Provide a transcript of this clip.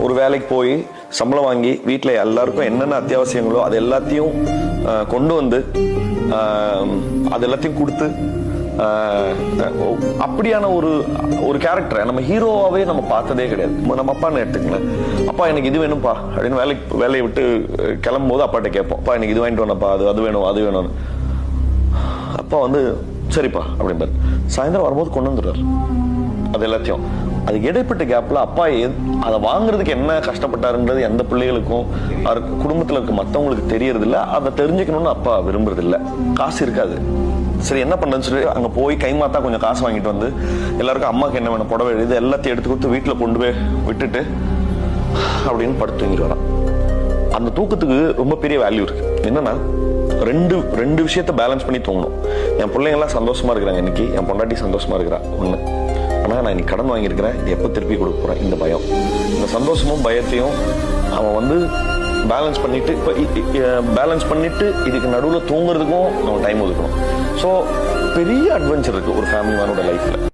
ஒரு வேலைக்கு போய் சம்பளம் வாங்கி வீட்டில் எல்லாருக்கும் என்னென்ன அத்தியாவசியங்களோ அது எல்லாத்தையும் கொண்டு வந்து அது எல்லாத்தையும் கொடுத்து அப்படியான ஒரு கேரக்டரை நம்ம ஹீரோவாவே நம்ம பார்த்ததே கிடையாது. நம்ம அப்பான்னு எடுத்துக்கலாம். அப்பா எனக்கு இது வேணும்ப்பா அப்படின்னு வேலையை விட்டு கிளம்பும் போது அப்பாட்ட கேட்போம், அப்பா எனக்கு இது வாங்கிட்டு வரப்பா, அது வேணும் அது வேணும்னு. அப்பா வந்து சரிப்பா அப்படின்பாரு. சாயந்தரம் வரும்போது கொண்டு வந்துடுறாரு அது எல்லாத்தையும். அதுக்கு இடைப்பட்ட கேப்ல அப்பா அதை வாங்குறதுக்கு என்ன கஷ்டப்பட்டாருன்றது எந்த பிள்ளைகளுக்கும் குடும்பத்துல இருக்க மற்றவங்களுக்கு தெரியறது இல்லை. அதை தெரிஞ்சுக்கணும்னு அப்பா விரும்புறது இல்லை. காசு இருக்காது. சரி என்ன பண்றதுன்னு சொல்லி அங்க போய் கைமாத்தா கொஞ்சம் காசு வாங்கிட்டு வந்து எல்லாருக்கும் அம்மாக்கு என்ன வேணும் புடவை இது எல்லாத்தையும் எடுத்து கொடுத்து வீட்டுல கொண்டு போய் விட்டுட்டு அப்படின்னு படுத்து தூங்கிட்டு வரான். அந்த தூக்கத்துக்கு ரொம்ப பெரிய வேல்யூ இருக்கு. என்னன்னா ரெண்டு விஷயத்த பேலன்ஸ் பண்ணி தூங்கணும். என் பிள்ளைங்க எல்லாம் சந்தோஷமா இருக்கிறாங்க, இன்னைக்கு என் பொண்டாட்டி சந்தோஷமா இருக்கிறா ஒண்ணு. ஆனா நான் இன்னைக்கு கடன் வாங்கியிருக்கிறேன், எப்ப திருப்பி கொடுக்க போறேன், இந்த பயம். இந்த சந்தோஷமும் பயத்தையும் அவன் வந்து பேலன்ஸ் பண்ணிட்டு இதுக்கு நடுவில் தூங்குறதுக்கும் நம்ம டைம் ஒதுக்கணும். ஸோ பெரிய அட்வென்ச்சர் இருக்கு ஒரு ஃபேமிலி மேனோட லைஃப்ல.